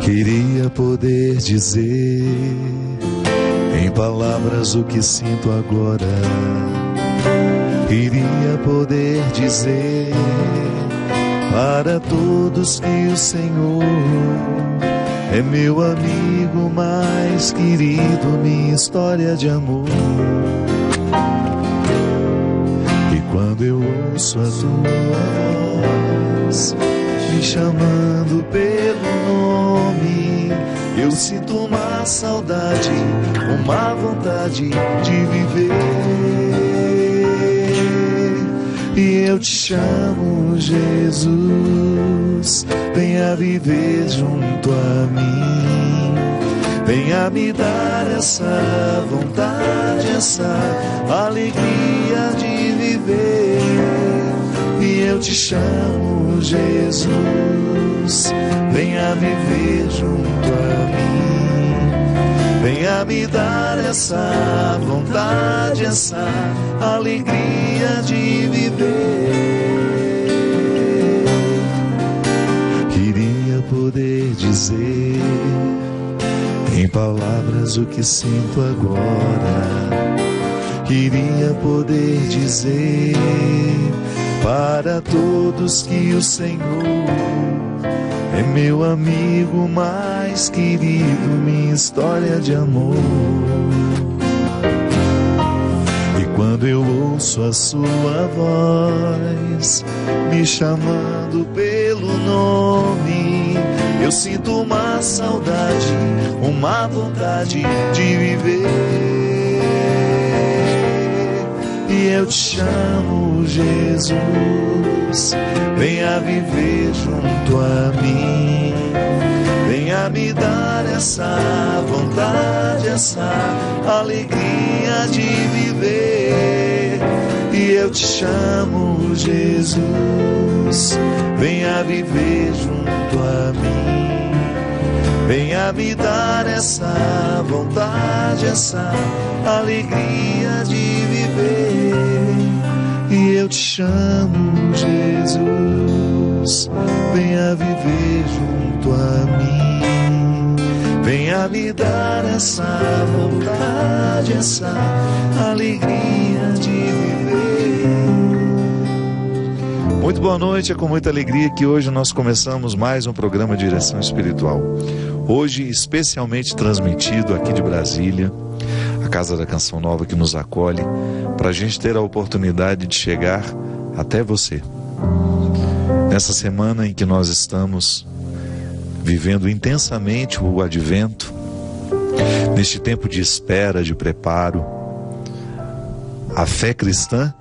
Queria poder dizer em palavras o que sinto agora. Queria poder dizer para todos que o Senhor é meu amigo mais querido, minha história de amor. E quando eu ouço a tua voz me chamando pelo nome, eu sinto uma saudade, uma vontade de viver. E eu te chamo, Jesus, venha viver junto a mim. Venha me dar essa vontade, essa alegria de viver. E eu te chamo, Jesus, venha viver junto a mim. Venha me dar essa vontade, essa alegria de viver. Queria poder dizer em palavras o que sinto agora. Queria poder dizer para todos que o Senhor é meu amigo mais querido, minha história de amor. E quando eu ouço a sua voz me chamando pelo nome, eu sinto uma saudade, uma vontade de viver. E eu te chamo, Jesus, venha viver junto a mim. Venha me dar essa vontade, essa alegria de viver. E eu te chamo, Jesus, venha viver junto a mim. Venha me dar essa vontade, essa alegria de viver. E eu te chamo, Jesus, venha viver junto a mim. Venha me dar essa vontade, essa alegria de viver. Muito boa noite, é com muita alegria que hoje nós começamos mais um programa Direção Espiritual. Hoje especialmente transmitido aqui de Brasília, a Casa da Canção Nova que nos acolhe, para a gente ter a oportunidade de chegar até você. Nessa semana em que nós estamos vivendo intensamente o advento, neste tempo de espera, de preparo, a fé cristã,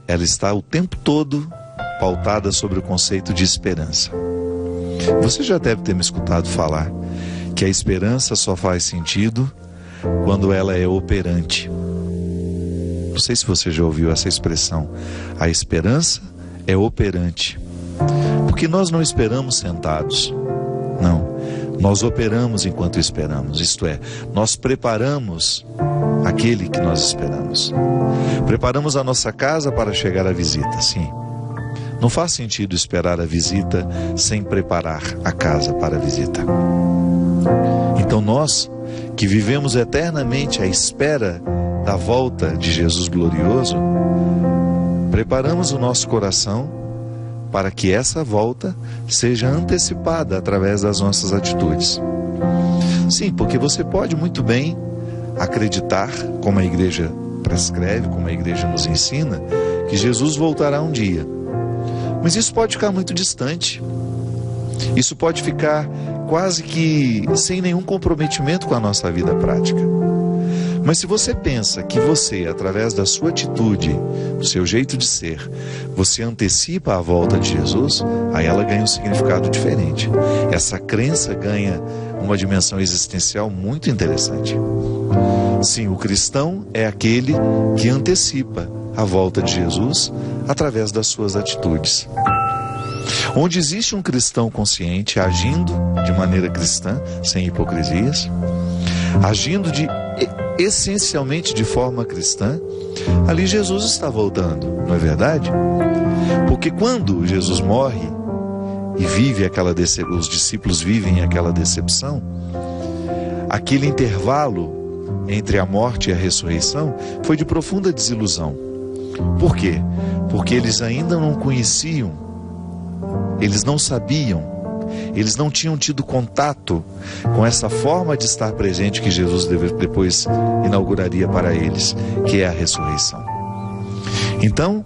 ela está o tempo todo pautada sobre o conceito de esperança. Você já deve ter me escutado falar que a esperança só faz sentido quando ela é operante. Não sei se você já ouviu essa expressão. A esperança é operante. Porque nós não esperamos sentados. Não. Nós operamos enquanto esperamos. Isto é, nós preparamos aquele que nós esperamos. Preparamos a nossa casa para chegar à visita, sim. Não faz sentido esperar a visita sem preparar a casa para a visita. Então nós, que vivemos eternamente à espera da volta de Jesus glorioso, preparamos o nosso coração para que essa volta seja antecipada através das nossas atitudes. Sim, porque você pode muito bem acreditar, como a igreja prescreve, como a igreja nos ensina, que Jesus voltará um dia. Mas isso pode ficar muito distante. Isso pode ficar quase que sem nenhum comprometimento com a nossa vida prática. Mas se você pensa que você, através da sua atitude, do seu jeito de ser, você antecipa a volta de Jesus, aí ela ganha um significado diferente. Essa crença ganha uma dimensão existencial muito interessante. Sim, o cristão é aquele que antecipa a volta de Jesus através das suas atitudes. Onde existe um cristão consciente, agindo de maneira cristã, sem hipocrisias, agindo essencialmente de forma cristã, ali Jesus está voltando, não é verdade? Porque quando Jesus morre, e os discípulos vivem aquela decepção, aquele intervalo entre a morte e a ressurreição foi de profunda desilusão. Por quê? Porque eles ainda não conheciam, eles não sabiam, eles não tinham tido contato com essa forma de estar presente que Jesus depois inauguraria para eles, que é a ressurreição. Então,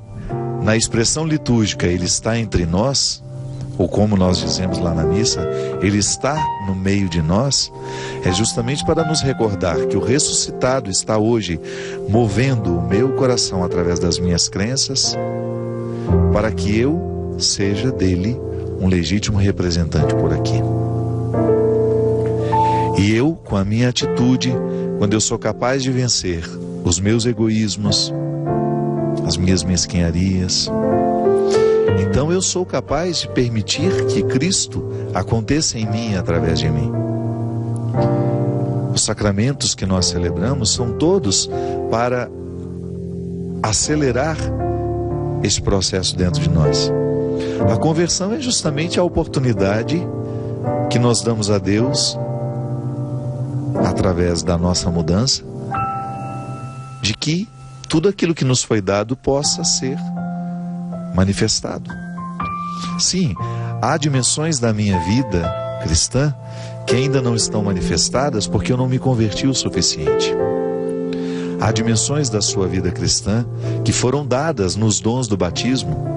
na expressão litúrgica, Ele está entre nós, ou como nós dizemos lá na missa, Ele está no meio de nós, é justamente para nos recordar que o ressuscitado está hoje movendo o meu coração através das minhas crenças, para que eu seja dele um legítimo representante por aqui. E eu, com a minha atitude, quando eu sou capaz de vencer os meus egoísmos, as minhas mesquinharias, então eu sou capaz de permitir que Cristo aconteça em mim e através de mim. Os sacramentos que nós celebramos são todos para acelerar esse processo dentro de nós. A conversão é justamente a oportunidade que nós damos a Deus, através da nossa mudança, de que tudo aquilo que nos foi dado possa ser manifestado. Sim, há dimensões da minha vida cristã que ainda não estão manifestadas porque eu não me converti o suficiente. Há dimensões da sua vida cristã que foram dadas nos dons do batismo,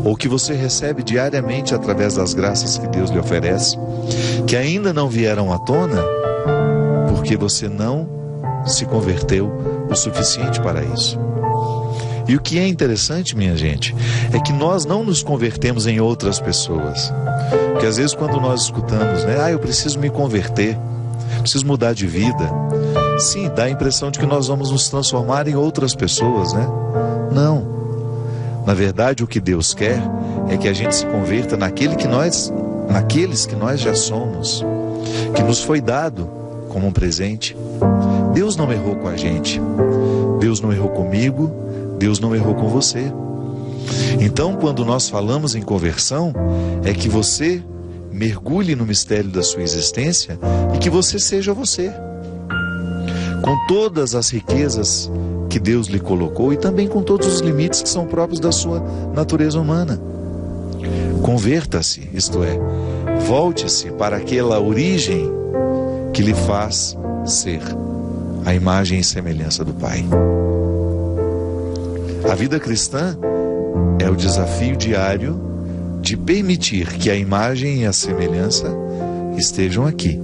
ou que você recebe diariamente através das graças que Deus lhe oferece, que ainda não vieram à tona porque você não se converteu o suficiente para isso. E o que é interessante, minha gente, é que nós não nos convertemos em outras pessoas. Porque às vezes quando nós escutamos, eu preciso me converter, preciso mudar de vida, sim, dá a impressão de que nós vamos nos transformar em outras pessoas, né? Não. Na verdade, o que Deus quer é que a gente se converta naqueles que nós já somos, que nos foi dado como um presente. Deus não errou com a gente, Deus não errou comigo, Deus não errou com você. Então, quando nós falamos em conversão, é que você mergulhe no mistério da sua existência e que você seja você, com todas as riquezas que Deus lhe colocou e também com todos os limites que são próprios da sua natureza humana. Converta-se, isto é, volte-se para aquela origem que lhe faz ser a imagem e semelhança do Pai. A vida cristã é o desafio diário de permitir que a imagem e a semelhança estejam aqui,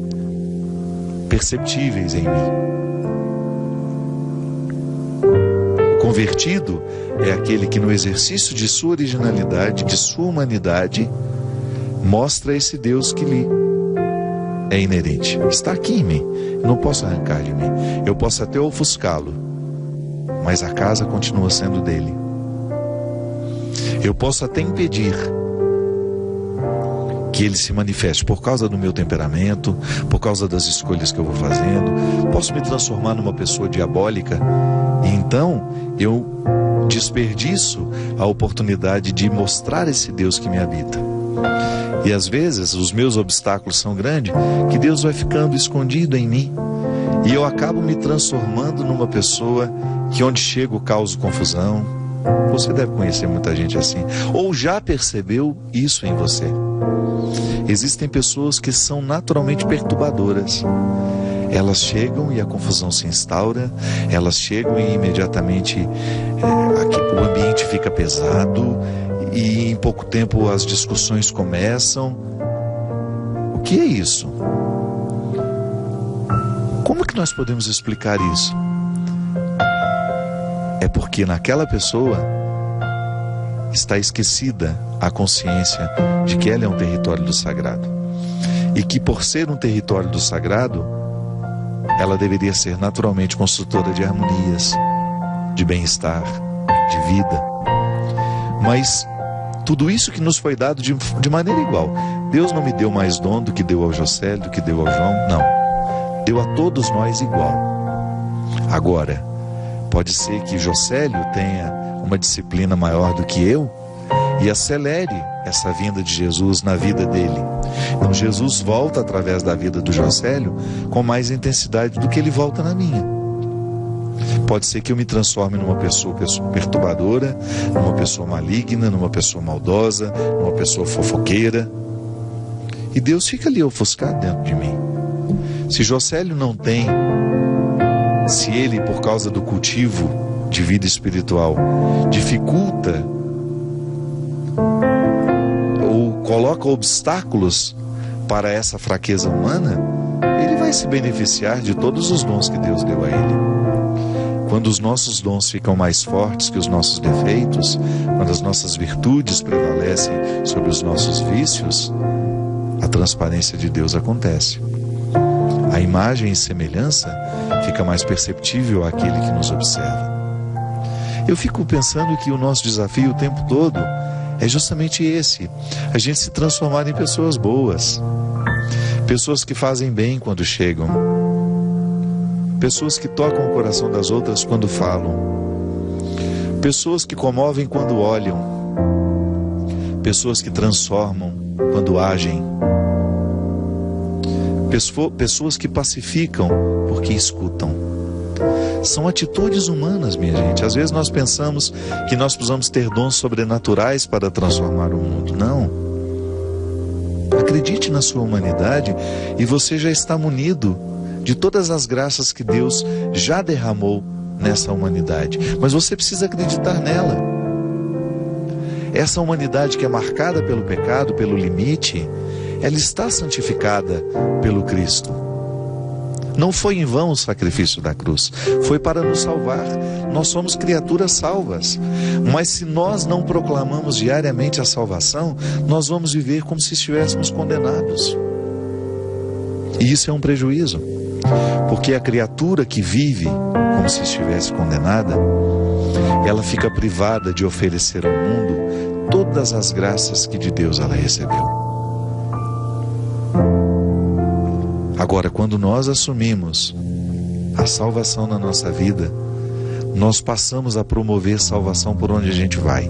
perceptíveis em mim. O convertido é aquele que no exercício de sua originalidade, de sua humanidade, mostra esse Deus que lhe é inerente. Está aqui em mim, eu não posso arrancar de mim. Eu posso até ofuscá-lo, mas a casa continua sendo dele. Eu posso até impedir que ele se manifeste por causa do meu temperamento, por causa das escolhas que eu vou fazendo. Posso me transformar numa pessoa diabólica e então eu desperdiço a oportunidade de mostrar esse Deus que me habita. E às vezes os meus obstáculos são grandes, que Deus vai ficando escondido em mim e eu acabo me transformando numa pessoa que onde chego causo confusão. Você deve conhecer muita gente assim, ou já percebeu isso em você. Existem pessoas que são naturalmente perturbadoras. Elas chegam e a confusão se instaura, elas chegam e imediatamente o ambiente fica pesado e em pouco tempo as discussões começam. O que é isso? Como que nós podemos explicar isso? É porque naquela pessoa está esquecida a consciência de que ela é um território do sagrado. E que por ser um território do sagrado, ela deveria ser naturalmente construtora de harmonias, de bem-estar, de vida. Mas tudo isso que nos foi dado de maneira igual. Deus não me deu mais dom do que deu ao Jocélio, do que deu ao João, não. Deu a todos nós igual. Agora, pode ser que Jocélio tenha uma disciplina maior do que eu, e acelere essa vinda de Jesus na vida dele. Então Jesus volta através da vida do Jocélio com mais intensidade do que ele volta na minha. Pode ser que eu me transforme numa pessoa perturbadora, numa pessoa maligna, numa pessoa maldosa, numa pessoa fofoqueira. E Deus fica ali ofuscado dentro de mim. Se Jocélio não tem, se ele, por causa do cultivo de vida espiritual, dificulta ou coloca obstáculos para essa fraqueza humana, ele vai se beneficiar de todos os dons que Deus deu a ele. Quando os nossos dons ficam mais fortes que os nossos defeitos, quando as nossas virtudes prevalecem sobre os nossos vícios, a transparência de Deus acontece. A imagem e semelhança fica mais perceptível àquele que nos observa. Eu fico pensando que o nosso desafio o tempo todo é justamente esse: a gente se transformar em pessoas boas, pessoas que fazem bem quando chegam, pessoas que tocam o coração das outras quando falam, pessoas que comovem quando olham, pessoas que transformam quando agem, pessoas que pacificam porque escutam. São atitudes humanas, minha gente. Às vezes nós pensamos que nós precisamos ter dons sobrenaturais para transformar o mundo. Não. Acredite na sua humanidade e você já está munido de todas as graças que Deus já derramou nessa humanidade. Mas você precisa acreditar nela. Essa humanidade que é marcada pelo pecado, pelo limite, ela está santificada pelo Cristo. Não foi em vão o sacrifício da cruz, foi para nos salvar. Nós somos criaturas salvas, mas se nós não proclamamos diariamente a salvação, nós vamos viver como se estivéssemos condenados. E isso é um prejuízo, porque a criatura que vive como se estivesse condenada, ela fica privada de oferecer ao mundo todas as graças que de Deus ela recebeu. Agora, quando nós assumimos a salvação na nossa vida, nós passamos a promover salvação por onde a gente vai.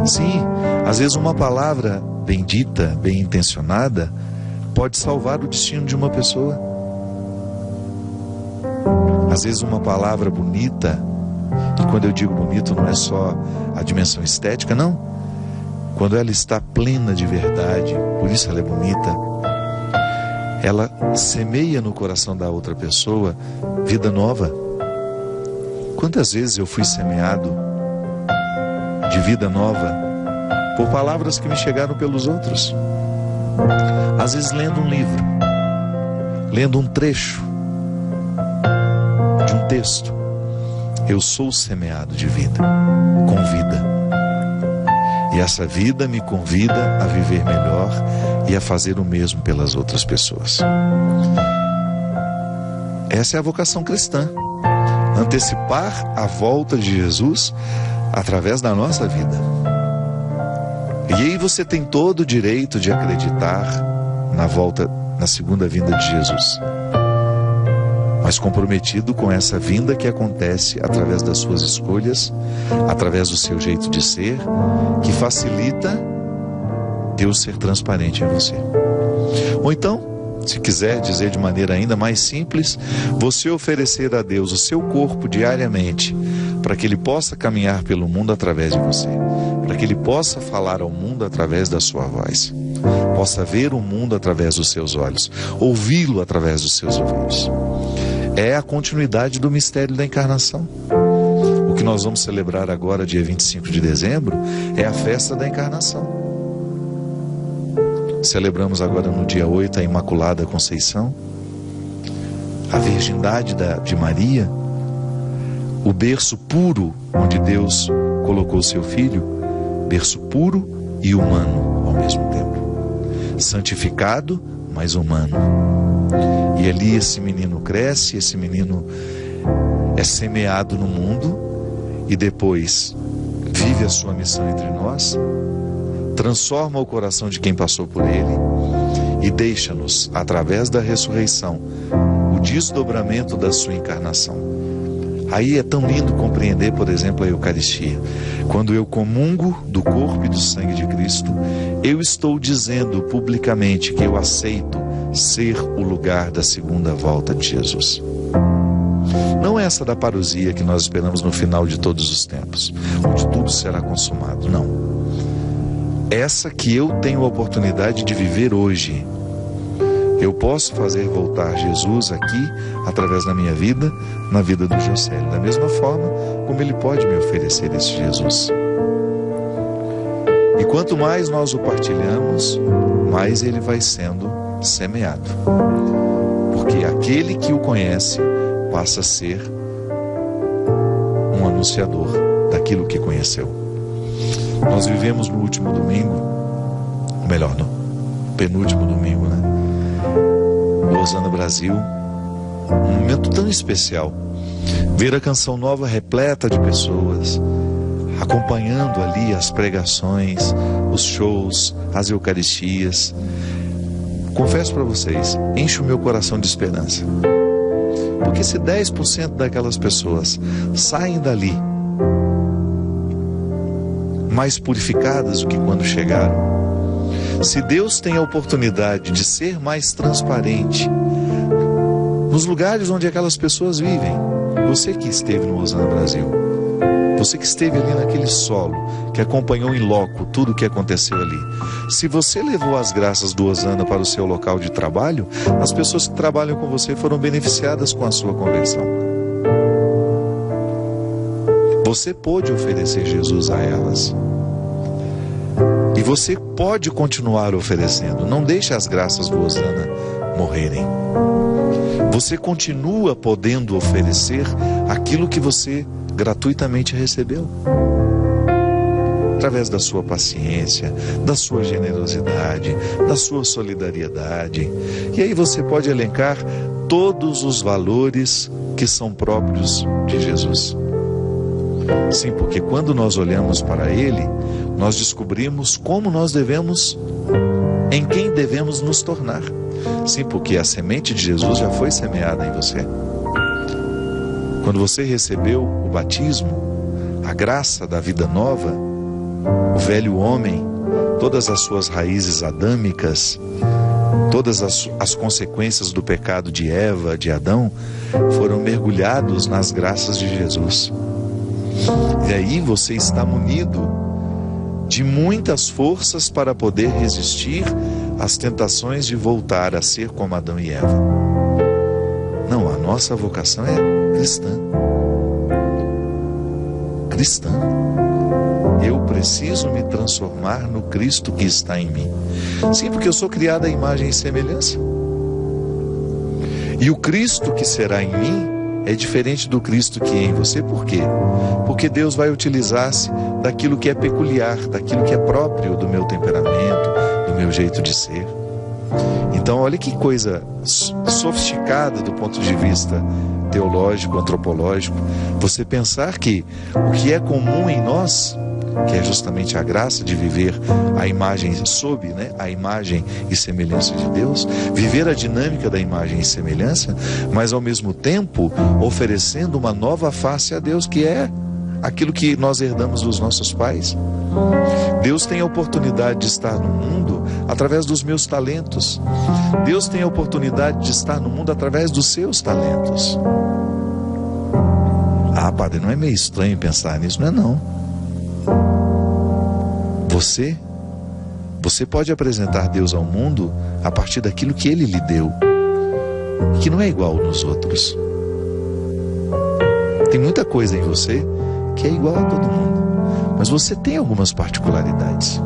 Sim, às vezes uma palavra bendita, bem intencionada, pode salvar o destino de uma pessoa. Às vezes uma palavra bonita, e quando eu digo bonito não é só a dimensão estética, não. Quando ela está plena de verdade, por isso ela é bonita, ela semeia no coração da outra pessoa vida nova. Quantas vezes eu fui semeado de vida nova por palavras que me chegaram pelos outros? Às vezes lendo um livro, lendo um trecho de um texto, eu sou semeado de vida, com vida. E essa vida me convida a viver melhor e a fazer o mesmo pelas outras pessoas. Essa é a vocação cristã. Antecipar a volta de Jesus através da nossa vida. E aí você tem todo o direito de acreditar na segunda vinda de Jesus. Mas comprometido com essa vinda que acontece através das suas escolhas, através do seu jeito de ser, que facilita Deus ser transparente em você. Ou então, se quiser dizer de maneira ainda mais simples, você oferecer a Deus o seu corpo diariamente, para que Ele possa caminhar pelo mundo através de você, para que Ele possa falar ao mundo através da sua voz, possa ver o mundo através dos seus olhos, ouvi-lo através dos seus ouvidos. É a continuidade do mistério da encarnação. O que nós vamos celebrar agora, dia 25 de dezembro, é a festa da encarnação. Celebramos agora no dia 8 a Imaculada Conceição, a virgindade de Maria, o berço puro onde Deus colocou seu Filho, berço puro e humano ao mesmo tempo, santificado, mas humano. E ali esse menino cresce, esse menino é semeado no mundo e depois vive a sua missão entre nós, transforma o coração de quem passou por ele e deixa-nos, através da ressurreição, o desdobramento da sua encarnação, Aí é tão lindo compreender, por exemplo, a Eucaristia. Quando eu comungo do corpo e do sangue de Cristo, eu estou dizendo publicamente que eu aceito ser o lugar da segunda volta de Jesus. Não é essa da parousia que nós esperamos no final de todos os tempos, onde tudo será consumado, não. Essa que eu tenho a oportunidade de viver hoje. Eu posso fazer voltar Jesus aqui, através da minha vida, na vida do Josélio, da mesma forma como ele pode me oferecer esse Jesus. E quanto mais nós o partilhamos, mais ele vai sendo semeado. Porque aquele que o conhece passa a ser um anunciador daquilo que conheceu. Nós vivemos no último domingo, melhor, no penúltimo domingo, né? Osana Brasil, um momento tão especial. Ver a Canção Nova repleta de pessoas, acompanhando ali as pregações, os shows, as Eucaristias. Confesso para vocês, enche o meu coração de esperança. Porque se 10% daquelas pessoas saem dali mais purificadas do que quando chegaram, se Deus tem a oportunidade de ser mais transparente nos lugares onde aquelas pessoas vivem, você que esteve no Osana Brasil, você que esteve ali naquele solo, que acompanhou em loco tudo o que aconteceu ali, se você levou as graças do Osana para o seu local de trabalho, as pessoas que trabalham com você foram beneficiadas com a sua conversão. Você pôde oferecer Jesus a elas. E você pode continuar oferecendo. Não deixe as graças do Osana morrerem. Você continua podendo oferecer aquilo que você gratuitamente recebeu. Através da sua paciência, da sua generosidade, da sua solidariedade. E aí você pode elencar todos os valores que são próprios de Jesus. Sim, porque quando nós olhamos para Ele, nós descobrimos como nós devemos, em quem devemos nos tornar. Sim, porque a semente de Jesus já foi semeada em você. Quando você recebeu o batismo, a graça da vida nova, o velho homem, todas as suas raízes adâmicas, todas as consequências do pecado de Eva, de Adão, foram mergulhados nas graças de Jesus. E aí você está munido de muitas forças para poder resistir às tentações de voltar a ser como Adão e Eva. Não, a nossa vocação é cristã. Cristã. Eu preciso me transformar no Cristo que está em mim. Sim, porque eu sou criado à imagem e semelhança. E o Cristo que será em mim é diferente do Cristo que é em você. Por quê? Porque Deus vai utilizar-se daquilo que é peculiar, daquilo que é próprio do meu temperamento, do meu jeito de ser. Então, olha que coisa sofisticada do ponto de vista teológico, antropológico, você pensar que o que é comum em nós, que é justamente a graça de viver a imagem sob, né, a imagem e semelhança de Deus, viver a dinâmica da imagem e semelhança, mas ao mesmo tempo oferecendo uma nova face a Deus, que é aquilo que nós herdamos dos nossos pais. Deus tem a oportunidade de estar no mundo através dos meus talentos. Deus tem a oportunidade de estar no mundo através dos seus talentos. Ah, padre, não é meio estranho pensar nisso? Não é não. Você pode apresentar Deus ao mundo a partir daquilo que Ele lhe deu, que não é igual nos outros. Tem muita coisa em você que é igual a todo mundo, mas você tem algumas particularidades.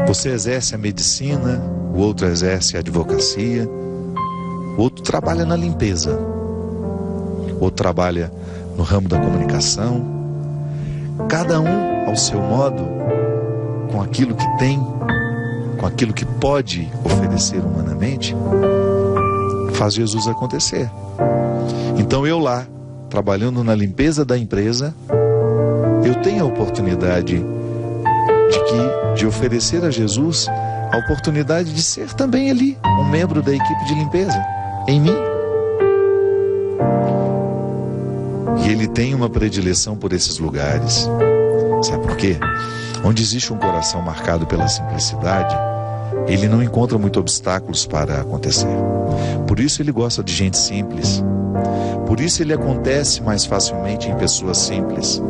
Você exerce a medicina, o outro exerce a advocacia, o outro trabalha na limpeza, o outro trabalha no ramo da comunicação. Cada um ao seu modo, com aquilo que tem, com aquilo que pode oferecer humanamente, faz Jesus acontecer. Então eu lá, trabalhando na limpeza da empresa, eu tenho a oportunidade de oferecer a Jesus a oportunidade de ser também ali um membro da equipe de limpeza, em mim. E ele tem uma predileção por esses lugares. Sabe por quê? Onde existe um coração marcado pela simplicidade, ele não encontra muitos obstáculos para acontecer. Por isso ele gosta de gente simples. Por isso ele acontece mais facilmente em pessoas simples.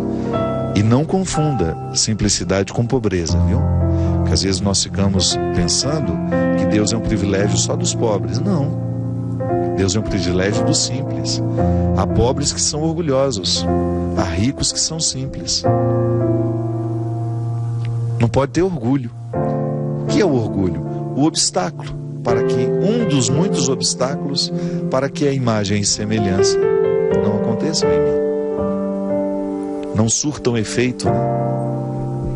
E não confunda simplicidade com pobreza, viu? Porque às vezes nós ficamos pensando que Deus é um privilégio só dos pobres. Não. Deus é um privilégio dos simples. Há pobres que são orgulhosos. Há ricos que são simples. Não pode ter orgulho. O que é o orgulho? O obstáculo. Para que um dos muitos obstáculos para que a imagem e semelhança não aconteçam em mim. Não surtam efeito, né?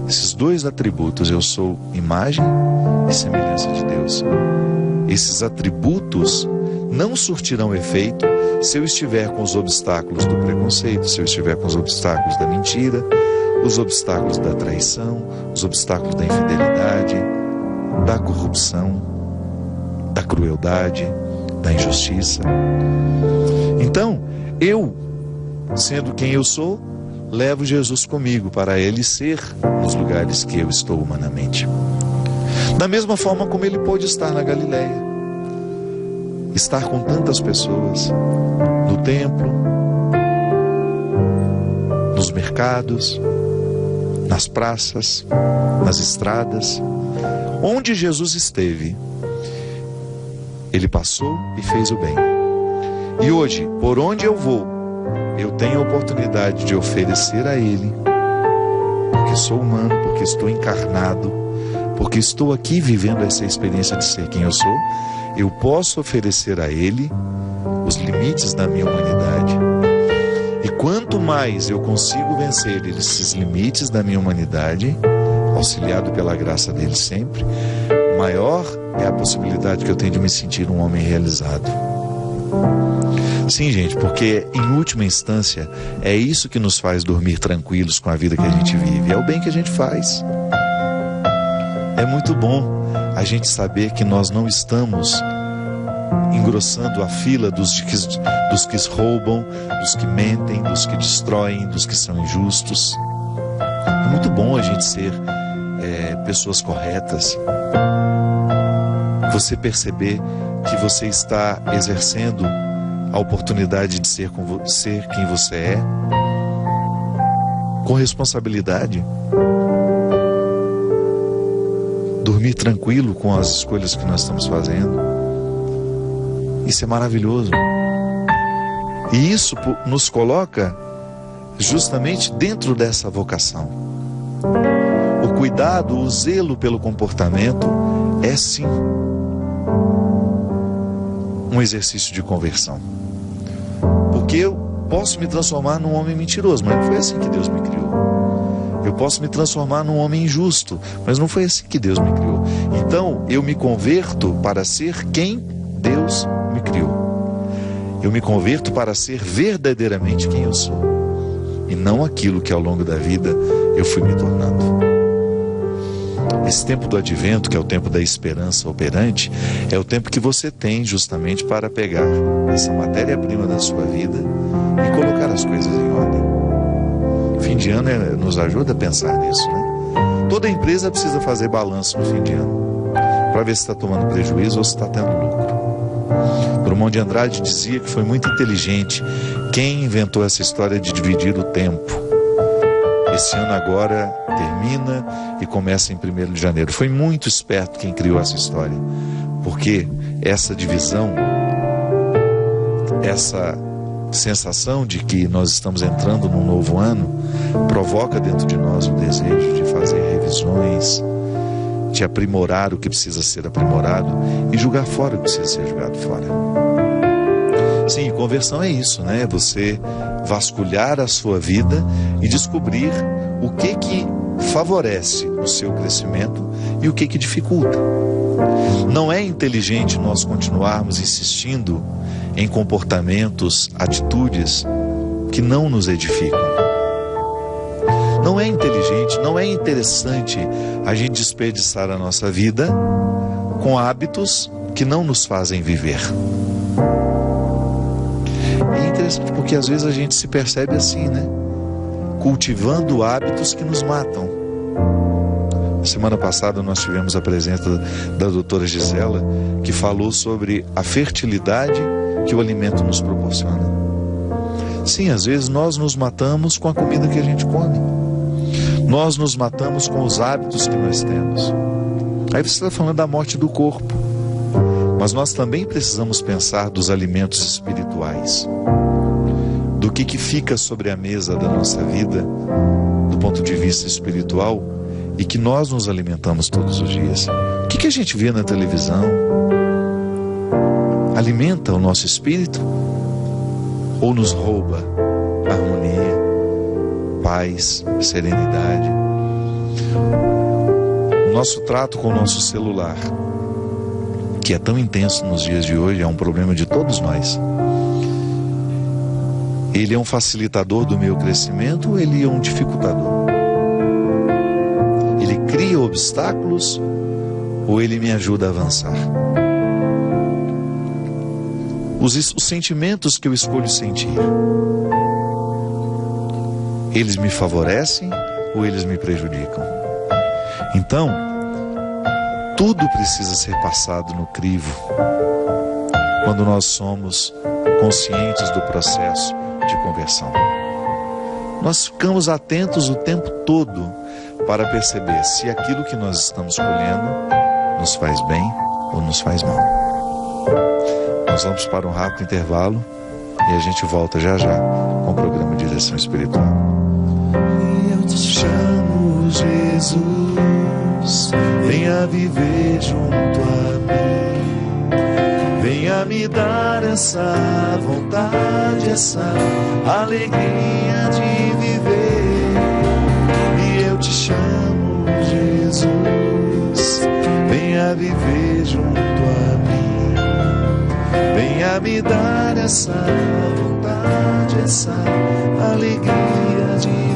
Esses dois atributos, eu sou imagem e semelhança de Deus. Esses atributos não surtirão efeito se eu estiver com os obstáculos do preconceito, se eu estiver com os obstáculos da mentira, os obstáculos da traição, os obstáculos da infidelidade, da corrupção, da crueldade, da injustiça. Então, eu, sendo quem eu sou, levo Jesus comigo para ele ser nos lugares que eu estou humanamente. Da mesma forma como ele pôde estar na Galileia, estar com tantas pessoas, no templo, nos mercados, nas praças, nas estradas, onde Jesus esteve, ele passou e fez o bem. E hoje, por onde eu vou, eu tenho a oportunidade de oferecer a ele, porque sou humano, porque estou encarnado, porque estou aqui vivendo essa experiência de ser quem eu sou. Eu posso oferecer a ele os limites da minha humanidade. E quanto mais eu consigo vencer esses limites da minha humanidade, auxiliado pela graça dele sempre, maior é a possibilidade que eu tenho de me sentir um homem realizado. Sim, gente, porque em última instância é isso que nos faz dormir tranquilos com a vida que a gente vive. É o bem que a gente faz. É muito bom a gente saber que nós não estamos engrossando a fila dos que roubam, dos que mentem, dos que destroem, dos que são injustos. É muito bom a gente ser pessoas corretas. Você perceber que você está exercendo a oportunidade de ser quem você é, com responsabilidade. Dormir tranquilo com as escolhas que nós estamos fazendo. Isso é maravilhoso. E isso nos coloca justamente dentro dessa vocação. O cuidado, o zelo pelo comportamento é sim um exercício de conversão. Porque eu posso me transformar num homem mentiroso, mas não foi assim que Deus me criou. Eu posso me transformar num homem injusto, mas não foi assim que Deus me criou. Então, eu me converto para ser quem Deus me criou. Eu me converto para ser verdadeiramente quem eu sou. E não aquilo que ao longo da vida eu fui me tornando. Esse tempo do advento, que é o tempo da esperança operante, é o tempo que você tem justamente para pegar essa matéria-prima da sua vida e colocar as coisas em ordem. Fim de ano nos ajuda a pensar nisso, né? Toda empresa precisa fazer balanço no fim de ano, para ver se está tomando prejuízo ou se está tendo lucro. Drummond de Andrade dizia que foi muito inteligente quem inventou essa história de dividir o tempo. Esse ano agora termina e começa em 1º de janeiro. Foi muito esperto quem criou essa história, porque essa divisão, essa sensação de que nós estamos entrando num novo ano, provoca dentro de nós o desejo de fazer revisões, de aprimorar o que precisa ser aprimorado e julgar fora o que precisa ser julgado fora. Sim, conversão é isso, né? Você vasculhar a sua vida e descobrir o que favorece o seu crescimento e o que dificulta. Não é inteligente nós continuarmos insistindo em comportamentos, atitudes que não nos edificam. Não é inteligente, não é interessante a gente desperdiçar a nossa vida com hábitos que não nos fazem viver. É interessante interessante, porque às vezes a gente se percebe assim, né? Cultivando hábitos que nos matam. Semana passada nós tivemos a presença da doutora Gisela, que falou sobre a fertilidade que o alimento nos proporciona. Sim, às vezes nós nos matamos com a comida que a gente come. Nós nos matamos com os hábitos que nós temos. Aí você está falando da morte do corpo. Mas nós também precisamos pensar dos alimentos espirituais. Do que fica sobre a mesa da nossa vida, do ponto de vista espiritual, e que nós nos alimentamos todos os dias. O que a gente vê na televisão? Alimenta o nosso espírito? Ou nos rouba harmonia, paz, serenidade? O nosso trato com o nosso celular, que é tão intenso nos dias de hoje, é um problema de todos nós. Ele é um facilitador do meu crescimento ou ele é um dificultador? Ele cria obstáculos ou ele me ajuda a avançar? Os sentimentos que eu escolho sentir, eles me favorecem ou eles me prejudicam? Então, tudo precisa ser passado no crivo quando nós somos conscientes do processo de conversão. Nós ficamos atentos o tempo todo para perceber se aquilo que nós estamos colhendo nos faz bem ou nos faz mal. Nós vamos para um rápido intervalo e a gente volta já já com o programa Direção Espiritual. Eu te chamo, Jesus, venha viver junto a mim, venha me dar essa vontade, essa alegria de viver. E eu te chamo, Jesus, venha viver junto a mim, venha me dar essa vontade, essa alegria de viver.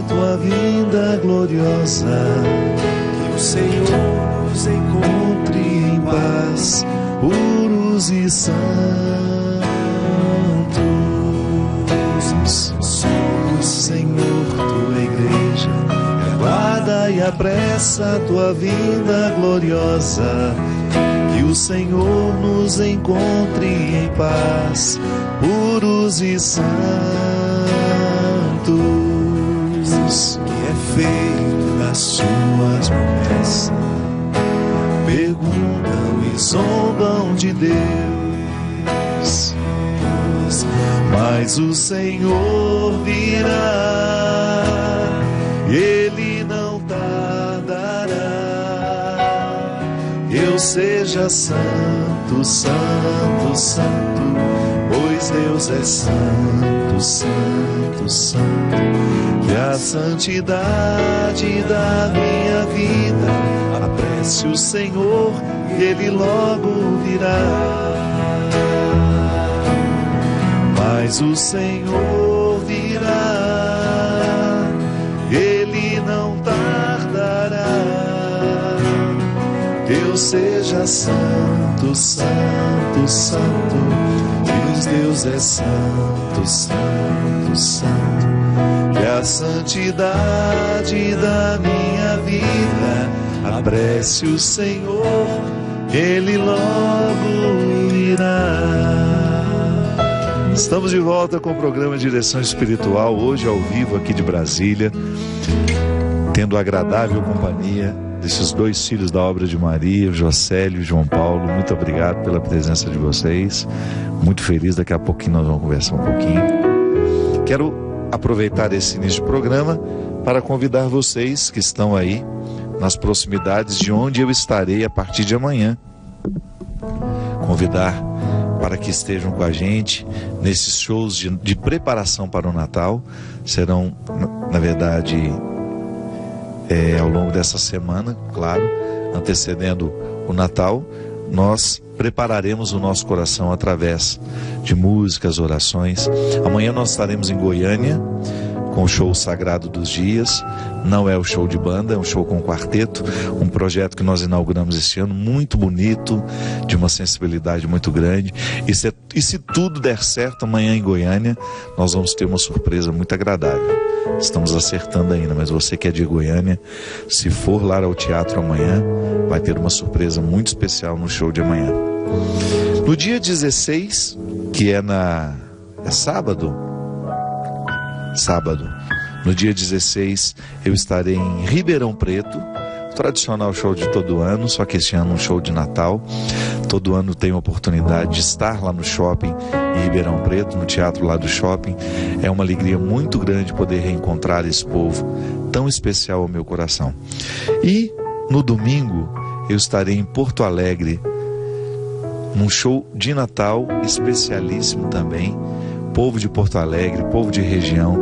Tua vinda gloriosa, que o Senhor nos encontre em paz, puros e santos. Somos, Senhor, tua igreja, que aguarda e apressa tua vinda gloriosa, que o Senhor nos encontre em paz, puros e santos. Que é feito das suas promessas, perguntam e zombam de Deus, mas o Senhor virá, Ele não tardará. Eu seja santo, santo, santo, pois Deus é santo, santo, santo. E a santidade da minha vida, apresse o Senhor, Ele logo virá. Mas o Senhor virá, Ele não tardará. Deus seja santo, santo, santo, Deus é santo, santo, santo. E a santidade da minha vida, apresse o Senhor, Ele logo virá. Estamos de volta com o programa Direção Espiritual, hoje ao vivo aqui de Brasília, tendo agradável companhia desses dois filhos da obra de Maria, Jocélio e João Paulo. Muito obrigado pela presença de vocês. Muito feliz, daqui a pouquinho nós vamos conversar um pouquinho. Quero aproveitar esse início de programa para convidar vocês que estão aí nas proximidades de onde eu estarei a partir de amanhã. Convidar para que estejam com a gente nesses shows de preparação para o Natal. Serão, na verdade, ao longo dessa semana, claro, antecedendo o Natal, nós prepararemos o nosso coração através de músicas, orações. Amanhã nós estaremos em Goiânia com o show Sagrado dos Dias. Não é o show de banda, é um show com quarteto, um projeto que nós inauguramos este ano, muito bonito, de uma sensibilidade muito grande. E se tudo der certo, amanhã em Goiânia, nós vamos ter uma surpresa muito agradável. Estamos acertando ainda, mas você que é de Goiânia, se for lá ao teatro amanhã, vai ter uma surpresa muito especial no show de amanhã. No dia 16, que é sábado, no dia 16 eu estarei em Ribeirão Preto, tradicional show de todo ano, só que este ano um show de Natal. Todo ano tenho a oportunidade de estar lá no shopping em Ribeirão Preto, no teatro lá do shopping. É uma alegria muito grande poder reencontrar esse povo tão especial ao meu coração. E no domingo eu estarei em Porto Alegre, num show de Natal especialíssimo também. Povo de Porto Alegre, povo de região,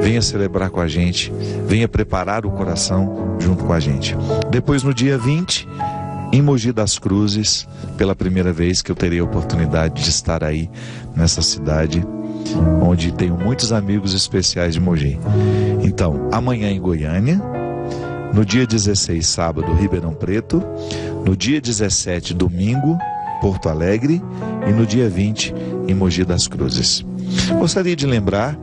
venha celebrar com a gente, venha preparar o coração junto com a gente. Depois, no dia 20, em Mogi das Cruzes, pela primeira vez que eu terei a oportunidade de estar aí nessa cidade, onde tenho muitos amigos especiais de Mogi. Então, amanhã em Goiânia, no dia 16, sábado, Ribeirão Preto, no dia 17, domingo, Porto Alegre, e no dia 20, em Mogi das Cruzes. Gostaria de lembrar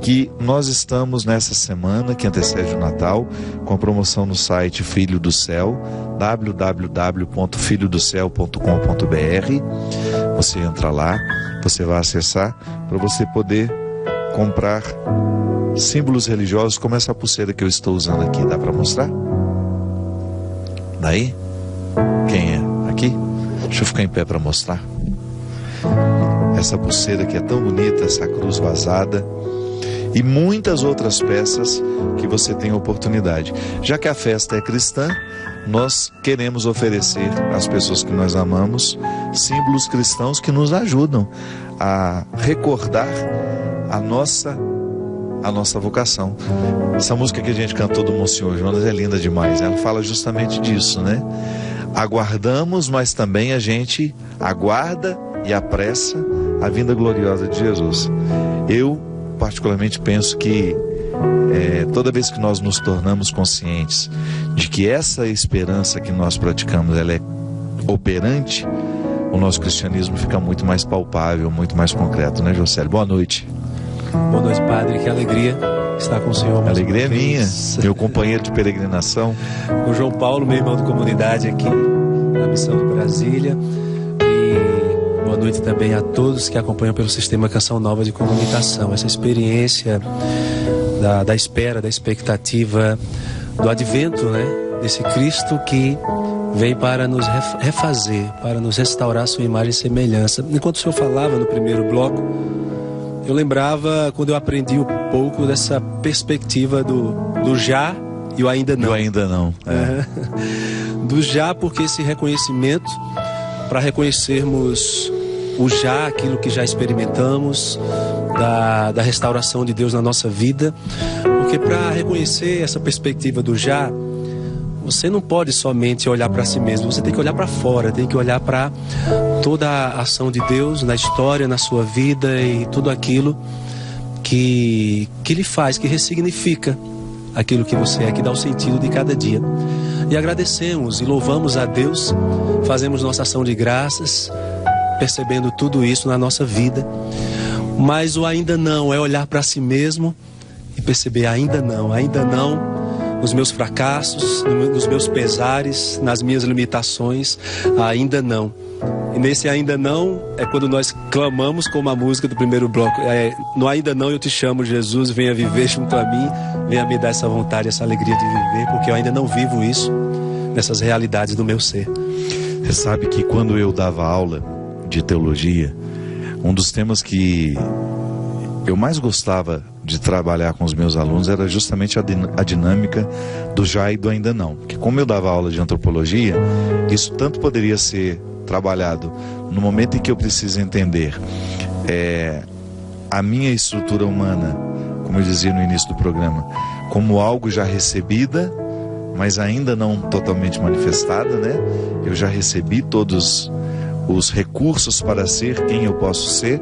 que nós estamos nessa semana que antecede o Natal com a promoção no site Filho do Céu, www.filhodocel.com.br. Você entra lá, você vai acessar para você poder comprar símbolos religiosos como essa pulseira que eu estou usando aqui. Dá para mostrar? Daí? Quem é? Aqui? Deixa eu ficar em pé para mostrar. Essa pulseira que é tão bonita, essa cruz vazada e muitas outras peças que você tem oportunidade. Já que a festa é cristã, nós queremos oferecer às pessoas que nós amamos símbolos cristãos que nos ajudam a recordar a nossa vocação. Essa música que a gente cantou do Monsenhor Jonas é linda demais. Ela fala justamente disso, né? Aguardamos, mas também a gente aguarda e apressa a vinda gloriosa de Jesus. Eu particularmente penso que toda vez que nós nos tornamos conscientes de que essa esperança que nós praticamos, ela é operante, o nosso cristianismo fica muito mais palpável, muito mais concreto, né, Jocélio? Boa noite. Boa noite, Padre. Que alegria estar com o Senhor. A alegria é minha, meu companheiro de peregrinação. O João Paulo, meu irmão de comunidade aqui na Missão de Brasília. E boa noite também a todos que acompanham pelo Sistema Canção Nova de Comunicação. Essa experiência da espera, da expectativa do advento, né, desse Cristo que vem para nos refazer, para nos restaurar a sua imagem e semelhança. Enquanto o senhor falava no primeiro bloco, eu lembrava quando eu aprendi um pouco dessa perspectiva do já e o ainda não. O ainda não. Do já, porque esse reconhecimento, para reconhecermos o já, aquilo que já experimentamos, da restauração de Deus na nossa vida. Porque para reconhecer essa perspectiva do já, você não pode somente olhar para si mesmo, você tem que olhar para fora, tem que olhar para toda a ação de Deus na história, na sua vida e tudo aquilo que Ele faz, que ressignifica aquilo que você é, que dá o sentido de cada dia. E agradecemos e louvamos a Deus, fazemos nossa ação de graças, percebendo tudo isso na nossa vida. Mas o ainda não é olhar para si mesmo e perceber ainda não nos meus fracassos, nos meus pesares, nas minhas limitações, ainda não. E nesse ainda não é quando nós clamamos como a música do primeiro bloco. No ainda não eu te chamo, Jesus, venha viver junto a mim, venha me dar essa vontade, essa alegria de viver, porque eu ainda não vivo isso. nessas realidades do meu ser. Você sabe que quando eu dava aula de teologia, um dos temas que eu mais gostava de trabalhar com os meus alunos era justamente a dinâmica do já e do ainda não. Porque como eu dava aula de antropologia, isso tanto poderia ser trabalhado no momento em que eu preciso entender a minha estrutura humana, como eu dizia no início do programa, como algo já recebida, mas ainda não totalmente manifestada, né? Eu já recebi todos os recursos para ser quem eu posso ser,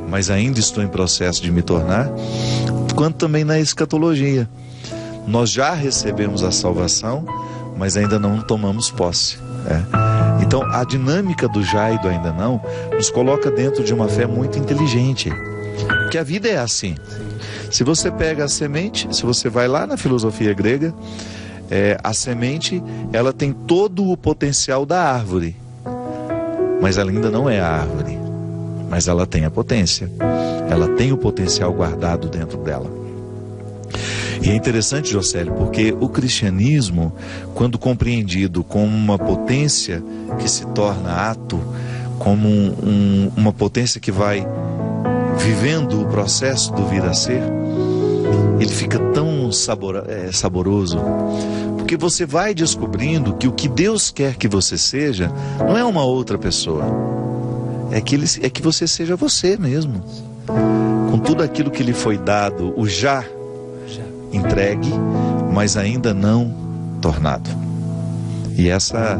mas ainda estou em processo de me tornar, quanto também na escatologia. Nós já recebemos a salvação, mas ainda não tomamos posse. Então, a dinâmica do já e do ainda não nos coloca dentro de uma fé muito inteligente, porque a vida é assim. Se você pega a semente, se você vai lá na filosofia grega, a semente, ela tem todo o potencial da árvore, mas ela ainda não é a árvore. Mas ela tem a potência, ela tem o potencial guardado dentro dela. E é interessante, Jocélio, porque o cristianismo, quando compreendido como uma potência que se torna ato, como uma potência que vai vivendo o processo do vir a ser, ele fica tão saboroso, porque você vai descobrindo que o que Deus quer que você seja não é uma outra pessoa, é que você seja você mesmo, com tudo aquilo que lhe foi dado, o já entregue, mas ainda não tornado. E essa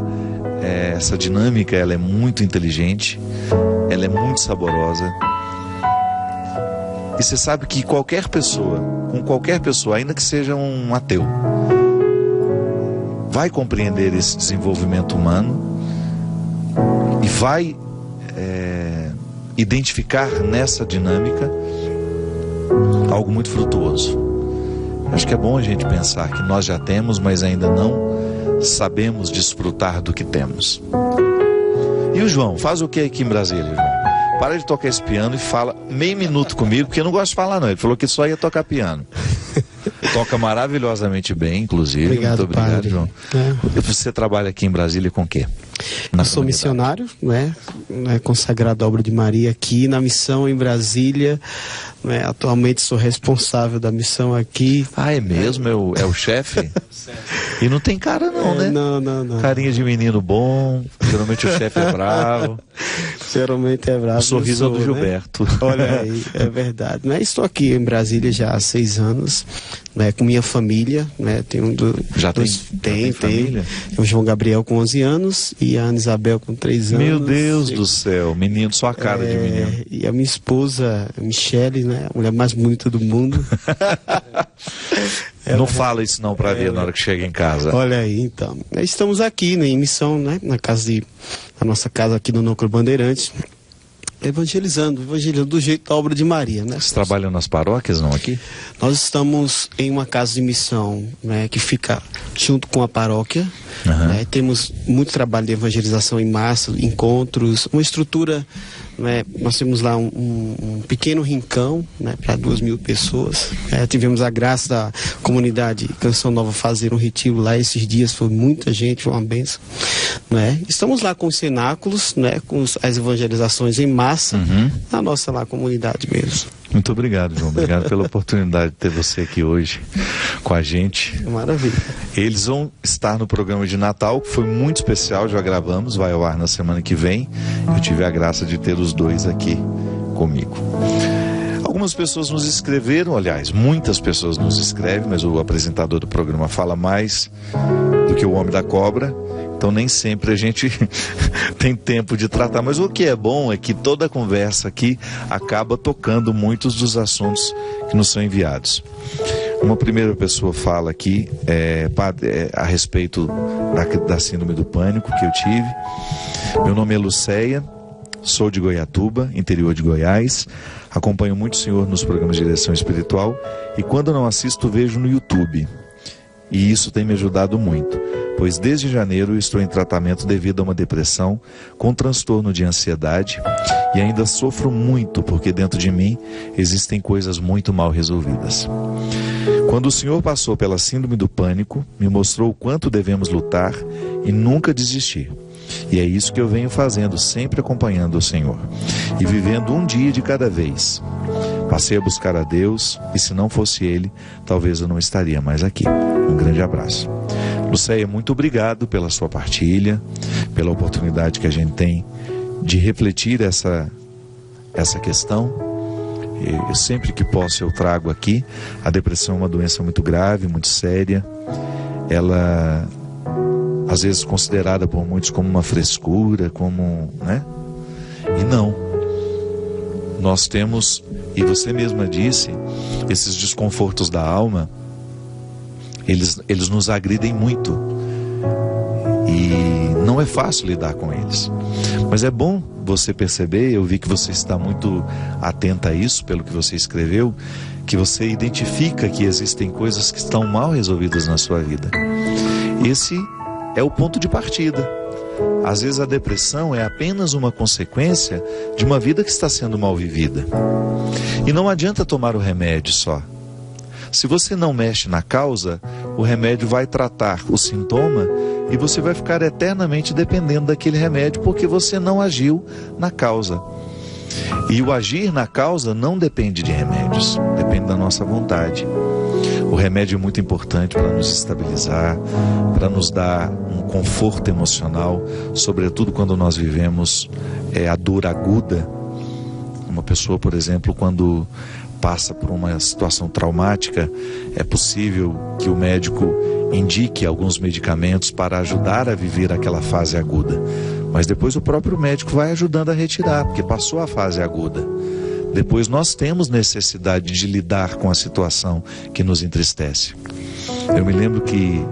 dinâmica, ela é muito inteligente, ela é muito saborosa. E você sabe que com qualquer pessoa, ainda que seja um ateu, vai compreender esse desenvolvimento humano e vai identificar nessa dinâmica algo muito frutuoso. Acho que é bom a gente pensar que nós já temos, mas ainda não sabemos desfrutar do que temos. E o João, faz o que aqui em Brasília, João? Para de tocar esse piano e fala meio minuto comigo, porque eu não gosto de falar não. Ele falou que só ia tocar piano. Toca maravilhosamente bem, inclusive. Obrigado, muito obrigado, padre. João. Você trabalha aqui em Brasília com o quê? Eu sou missionário, consagrado à obra de Maria aqui na missão em Brasília. Atualmente sou responsável da missão aqui. Ah, é mesmo? É o chefe? E não tem cara não, né? Não. Carinha de menino bom, geralmente o chefe é bravo. Geralmente é bravo. O sorriso é do Gilberto. Olha aí, é verdade. Estou aqui em Brasília já há 6 anos, com minha família. Tem tem família? O João Gabriel com 11 anos e a Ana Isabel com 3 anos. Meu Deus do céu, menino, só a cara de menino. E a minha esposa, Michele, a mulher mais bonita do mundo. Não fala isso não para ver na hora que chega em casa. Olha aí, então. Estamos aqui em missão, na nossa casa aqui no Núcleo Bandeirantes, evangelizando do jeito da obra de Maria, Vocês trabalham nas paróquias, não aqui? Nós estamos em uma casa de missão, que fica junto com a paróquia. Temos muito trabalho de evangelização em massa, encontros, uma estrutura. Nós temos lá um pequeno rincão, para 2.000 pessoas. Tivemos a graça da comunidade Canção Nova fazer um retiro lá esses dias, foi muita gente, foi uma bênção. Estamos lá com os cenáculos, com as evangelizações em massa, na nossa comunidade mesmo. Muito obrigado, João. Obrigado pela oportunidade de ter você aqui hoje com a gente. Maravilha. Eles vão estar no programa de Natal, que foi muito especial, já gravamos, vai ao ar na semana que vem. Eu tive a graça de ter os dois aqui comigo. Algumas pessoas nos escreveram, aliás, muitas pessoas nos escrevem, mas o apresentador do programa fala mais do que o homem da cobra. Então nem sempre a gente tem tempo de tratar, mas o que é bom é que toda a conversa aqui acaba tocando muitos dos assuntos que nos são enviados. Uma primeira pessoa fala aqui a respeito da síndrome do pânico que eu tive. Meu nome é Lucéia, sou de Goiatuba, interior de Goiás. Acompanho muito o senhor nos programas de direção espiritual e quando não assisto vejo no YouTube. E isso tem me ajudado muito, pois desde janeiro estou em tratamento devido a uma depressão com transtorno de ansiedade e ainda sofro muito porque dentro de mim existem coisas muito mal resolvidas. Quando o Senhor passou pela síndrome do pânico, me mostrou o quanto devemos lutar e nunca desistir. E é isso que eu venho fazendo, sempre acompanhando o Senhor e vivendo um dia de cada vez. Passei a buscar a Deus e se não fosse Ele, talvez eu não estaria mais aqui. Um grande abraço. Lucéia, muito obrigado pela sua partilha, pela oportunidade que a gente tem de refletir essa questão. Eu, sempre que posso, eu trago aqui. A depressão é uma doença muito grave, muito séria. Ela, às vezes, considerada por muitos como uma frescura, como, né? E não. Nós temos, e você mesma disse, esses desconfortos da alma, eles nos agridem muito. E não é fácil lidar com eles. Mas é bom você perceber, eu vi que você está muito atenta a isso, pelo que você escreveu, que você identifica que existem coisas que estão mal resolvidas na sua vida. Esse é o ponto de partida. Às vezes a depressão é apenas uma consequência de uma vida que está sendo mal vivida. E não adianta tomar o remédio só. Se você não mexe na causa, o remédio vai tratar o sintoma e você vai ficar eternamente dependendo daquele remédio porque você não agiu na causa. E o agir na causa não depende de remédios, depende da nossa vontade. O remédio é muito importante para nos estabilizar, para nos dar um conforto emocional, sobretudo quando nós vivemos a dor aguda. Uma pessoa, por exemplo, quando passa por uma situação traumática, é possível que o médico indique alguns medicamentos para ajudar a viver aquela fase aguda. Mas depois o próprio médico vai ajudando a retirar, porque passou a fase aguda. Depois nós temos necessidade de lidar com a situação que nos entristece. Eu me lembro que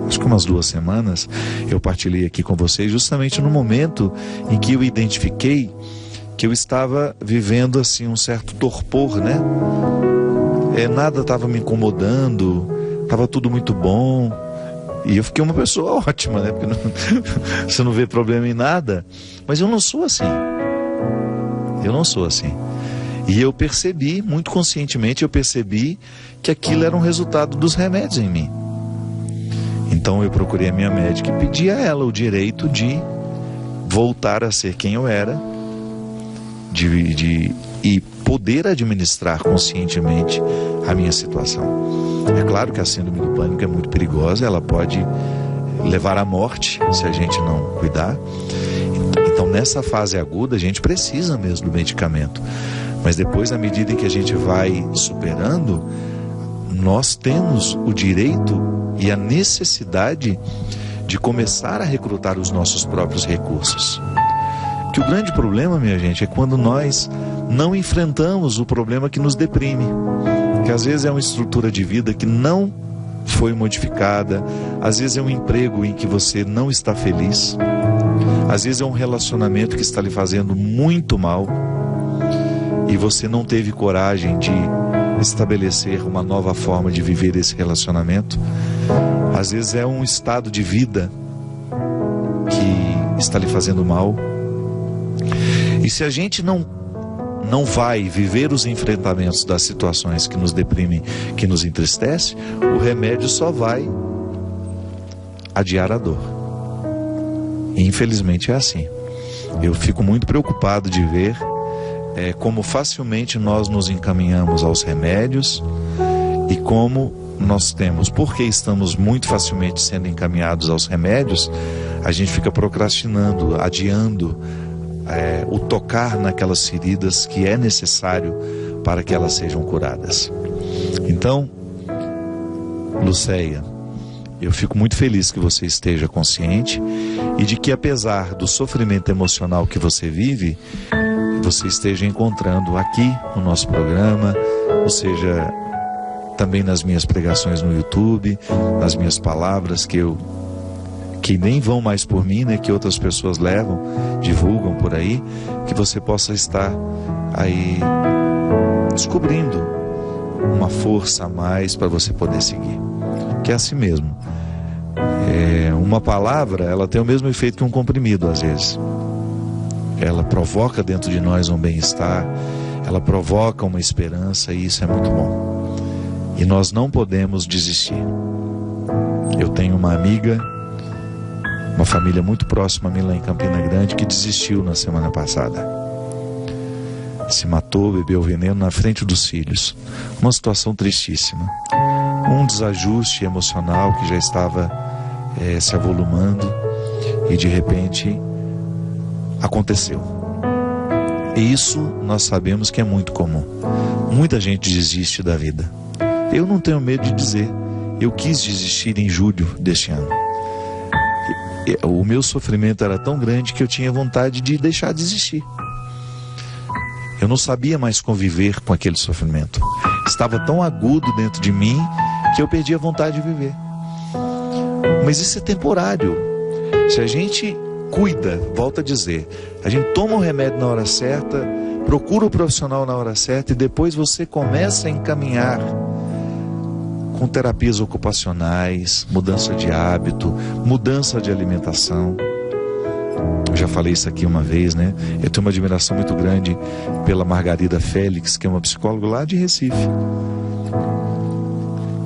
acho que umas 2 semanas eu partilhei aqui com vocês justamente no momento em que eu identifiquei que eu estava vivendo assim um certo torpor, né? Nada estava me incomodando, estava tudo muito bom. E eu fiquei uma pessoa ótima, né? Porque você não vê problema em nada. Mas eu não sou assim. Eu não sou assim. E eu percebi, muito conscientemente, eu percebi que aquilo era um resultado dos remédios em mim. Então eu procurei a minha médica e pedi a ela o direito de voltar a ser quem eu era, e poder administrar conscientemente a minha situação. É claro que a síndrome do pânico é muito perigosa, ela pode levar à morte se a gente não cuidar. Então nessa fase aguda a gente precisa mesmo do medicamento. Mas depois, à medida em que a gente vai superando, nós temos o direito e a necessidade de começar a recrutar os nossos próprios recursos. Que o grande problema, minha gente, é quando nós não enfrentamos o problema que nos deprime. Que às vezes é uma estrutura de vida que não foi modificada, às vezes é um emprego em que você não está feliz, às vezes é um relacionamento que está lhe fazendo muito mal e você não teve coragem de estabelecer uma nova forma de viver esse relacionamento. Às vezes é um estado de vida que está lhe fazendo mal. E se a gente não vai viver os enfrentamentos das situações que nos deprimem, que nos entristecem, o remédio só vai adiar a dor. E infelizmente é assim. Eu fico muito preocupado de ver como facilmente nós nos encaminhamos aos remédios e como nós temos, porque estamos muito facilmente sendo encaminhados aos remédios, a gente fica procrastinando, adiando o tocar naquelas feridas que é necessário para que elas sejam curadas. Então, Lucéia, eu fico muito feliz que você esteja consciente e de que, apesar do sofrimento emocional que você vive, você esteja encontrando aqui no nosso programa, ou seja, também nas minhas pregações no YouTube, nas minhas palavras que nem vão mais por mim, né, que outras pessoas levam, divulgam por aí, que você possa estar aí descobrindo uma força a mais para você poder seguir. Que é assim mesmo. Uma palavra, ela tem o mesmo efeito que um comprimido às vezes. ela provoca dentro de nós um bem-estar, ela provoca uma esperança, e isso é muito bom. E nós não podemos desistir. Eu tenho uma amiga, uma família muito próxima a mim lá em Campina Grande, que desistiu na semana passada. Se matou, bebeu veneno na frente dos filhos. Uma situação tristíssima. Um desajuste emocional que já estava se avolumando, e de repente aconteceu. E isso nós sabemos que é muito comum. Muita gente desiste da vida. Eu não tenho medo de dizer, eu quis desistir em julho deste ano. O meu sofrimento era tão grande que eu tinha vontade de deixar de existir. Eu não sabia mais conviver com aquele sofrimento. Estava tão agudo dentro de mim que eu perdi a vontade de viver. Mas isso é temporário. Se a gente cuida, volta a dizer, a gente toma o remédio na hora certa, procura o profissional na hora certa, e depois você começa a encaminhar com terapias ocupacionais, mudança de hábito, mudança de alimentação. Eu já falei isso aqui uma vez, né? Eu tenho uma admiração muito grande pela Margarida Félix, que é uma psicóloga lá de Recife.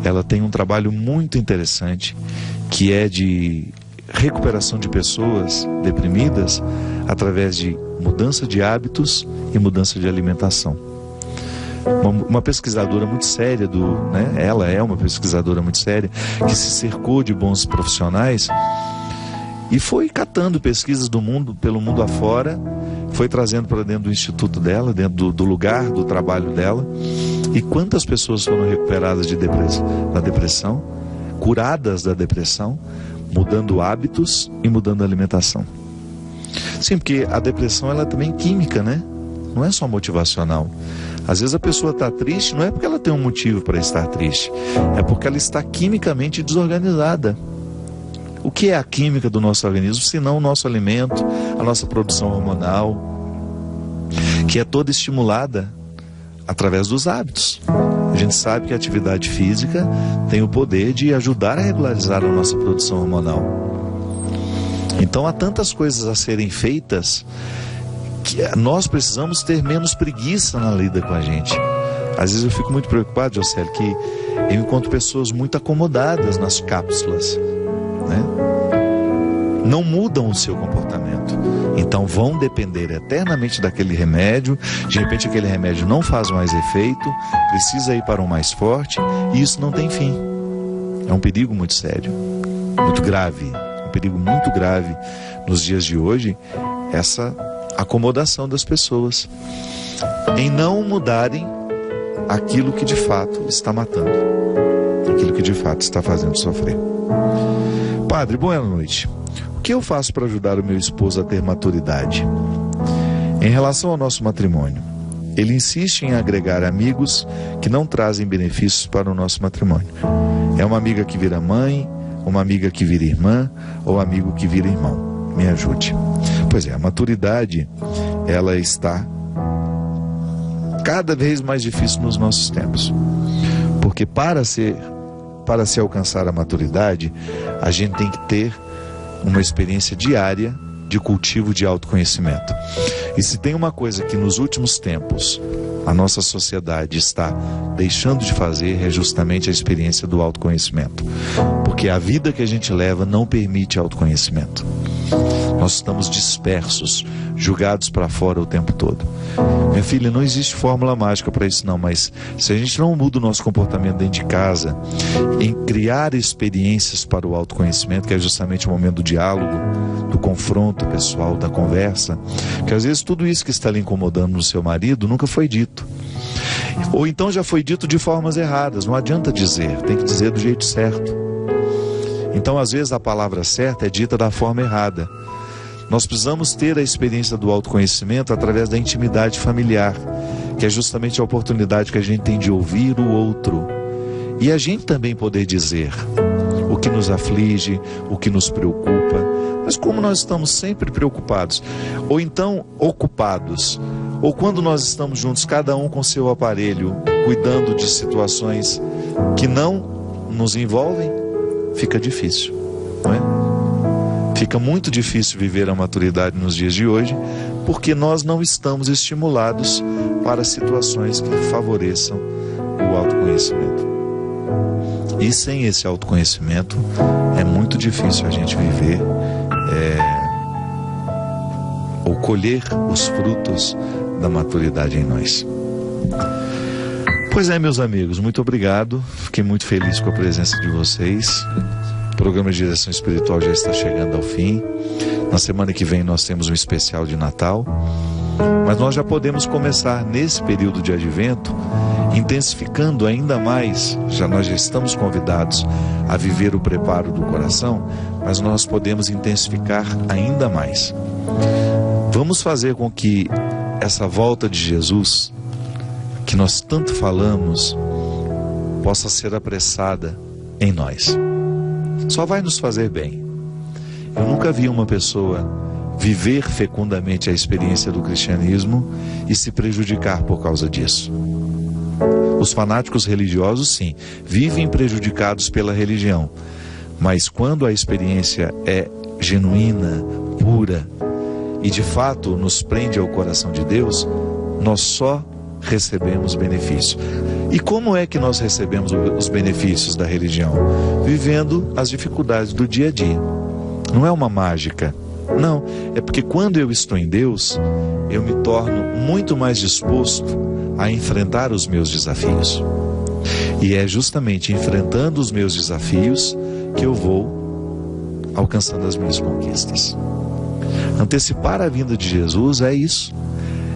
Ela tem um trabalho muito interessante, que é de recuperação de pessoas deprimidas através de mudança de hábitos e mudança de alimentação. Uma pesquisadora muito séria, ela é uma pesquisadora muito séria, que se cercou de bons profissionais e foi catando pesquisas pelo mundo afora, foi trazendo para dentro do instituto dela, dentro do lugar do trabalho dela. E quantas pessoas foram recuperadas da depressão, curadas da depressão, mudando hábitos e mudando a alimentação. Sim, porque a depressão ela é também química, né? Não é só motivacional. Às vezes a pessoa está triste, não é porque ela tem um motivo para estar triste, é porque ela está quimicamente desorganizada. O que é a química do nosso organismo, senão o nosso alimento, a nossa produção hormonal, que é toda estimulada através dos hábitos. A gente sabe que a atividade física tem o poder de ajudar a regularizar a nossa produção hormonal. Então há tantas coisas a serem feitas que nós precisamos ter menos preguiça na lida com a gente. Às vezes eu fico muito preocupado, Jocélio, que eu encontro pessoas muito acomodadas nas cápsulas, né? Não mudam o seu comportamento. Então vão depender eternamente daquele remédio. De repente aquele remédio não faz mais efeito, precisa ir para um mais forte, e isso não tem fim. É um perigo muito sério, muito grave. Um perigo muito grave nos dias de hoje, essa acomodação das pessoas em não mudarem aquilo que de fato está matando, aquilo que de fato está fazendo sofrer. Padre, boa noite. O que eu faço para ajudar o meu esposo a ter maturidade? Em relação ao nosso matrimônio, ele insiste em agregar amigos que não trazem benefícios para o nosso matrimônio. É uma amiga que vira mãe, uma amiga que vira irmã, ou um amigo que vira irmão. Me ajude. Pois é, a maturidade, ela está cada vez mais difícil nos nossos tempos. Porque para se alcançar a maturidade, a gente tem que ter uma experiência diária de cultivo de autoconhecimento. E se tem uma coisa que nos últimos tempos a nossa sociedade está deixando de fazer, é justamente a experiência do autoconhecimento. Porque a vida que a gente leva não permite autoconhecimento. Nós estamos dispersos, jogados para fora o tempo todo. Minha filha, não existe fórmula mágica para isso não, mas se a gente não muda o nosso comportamento dentro de casa, em criar experiências para o autoconhecimento, que é justamente o momento do diálogo, do confronto pessoal, da conversa, que às vezes tudo isso que está lhe incomodando no seu marido nunca foi dito. Ou então já foi dito de formas erradas, não adianta dizer, tem que dizer do jeito certo. Então às vezes a palavra certa é dita da forma errada. Nós precisamos ter a experiência do autoconhecimento através da intimidade familiar, que é justamente a oportunidade que a gente tem de ouvir o outro. E a gente também poder dizer o que nos aflige, o que nos preocupa. Mas como nós estamos sempre preocupados, ou então ocupados, ou quando nós estamos juntos, cada um com seu aparelho, cuidando de situações que não nos envolvem, fica difícil, não é? Fica muito difícil viver a maturidade nos dias de hoje, porque nós não estamos estimulados para situações que favoreçam o autoconhecimento. E sem esse autoconhecimento é muito difícil a gente viver ou colher os frutos da maturidade em nós. Pois é, meus amigos, muito obrigado. Fiquei muito feliz com a presença de vocês. O programa de Direção Espiritual já está chegando ao fim. Na semana que vem nós temos um especial de Natal. Mas nós já podemos começar nesse período de advento, intensificando ainda mais. Nós já estamos convidados a viver o preparo do coração, mas nós podemos intensificar ainda mais. Vamos fazer com que essa volta de Jesus, que nós tanto falamos, possa ser apressada em nós. Só vai nos fazer bem. Eu nunca vi uma pessoa viver fecundamente a experiência do cristianismo e se prejudicar por causa disso. Os fanáticos religiosos, sim, vivem prejudicados pela religião, mas quando a experiência é genuína, pura e de fato nos prende ao coração de Deus, nós só recebemos benefício. E como é que nós recebemos os benefícios da religião? Vivendo as dificuldades do dia a dia. Não é uma mágica. Não, é porque quando eu estou em Deus, eu me torno muito mais disposto a enfrentar os meus desafios. E é justamente enfrentando os meus desafios que eu vou alcançando as minhas conquistas. Antecipar a vinda de Jesus é isso.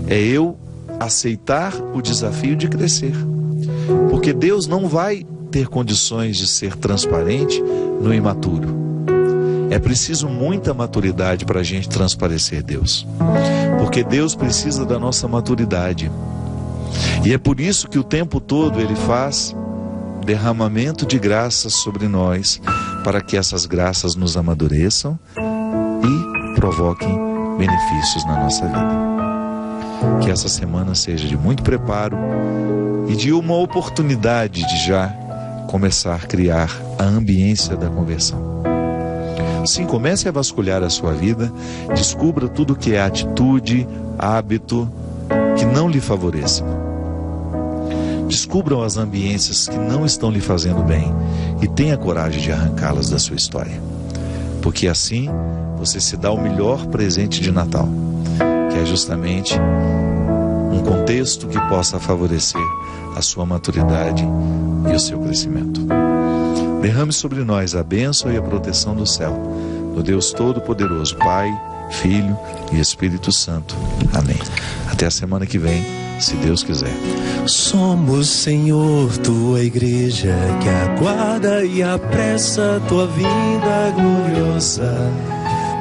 É eu aceitar o desafio de crescer. Porque Deus não vai ter condições de ser transparente no imaturo. É preciso muita maturidade para a gente transparecer Deus. Porque Deus precisa da nossa maturidade. E é por isso que o tempo todo Ele faz derramamento de graças sobre nós, para que essas graças nos amadureçam e provoquem benefícios na nossa vida. Que essa semana seja de muito preparo e de uma oportunidade de já começar a criar a ambiência da conversão. Sim, comece a vasculhar a sua vida, descubra tudo que é atitude, hábito que não lhe favoreça. Descubram as ambiências que não estão lhe fazendo bem e tenha coragem de arrancá-las da sua história. Porque assim você se dá o melhor presente de Natal, que é justamente um contexto que possa favorecer a sua maturidade e o seu crescimento. Derrame sobre nós a bênção e a proteção do céu, do Deus Todo-Poderoso, Pai, Filho e Espírito Santo. Amém. Até a semana que vem, se Deus quiser. Somos, Senhor, tua igreja que aguarda e apressa tua vinda gloriosa.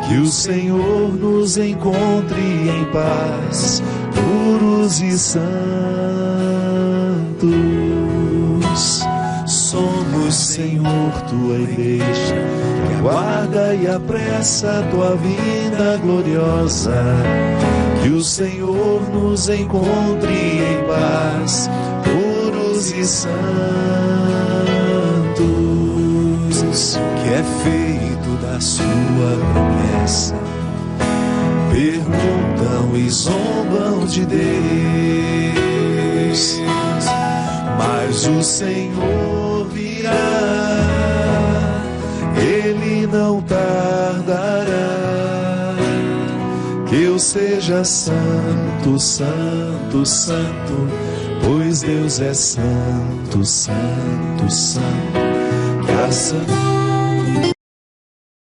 Que o Senhor nos encontre em paz, puros e santos. Somos, Senhor, tua igreja que aguarda e apressa tua vinda gloriosa. Que o Senhor nos encontre em paz, puros e santos. Que é feito da sua promessa. Perguntam e zombam de Deus, mas o Senhor virá, Ele não tardará. Que eu seja santo, santo, santo, pois Deus é santo, santo, santo. Que a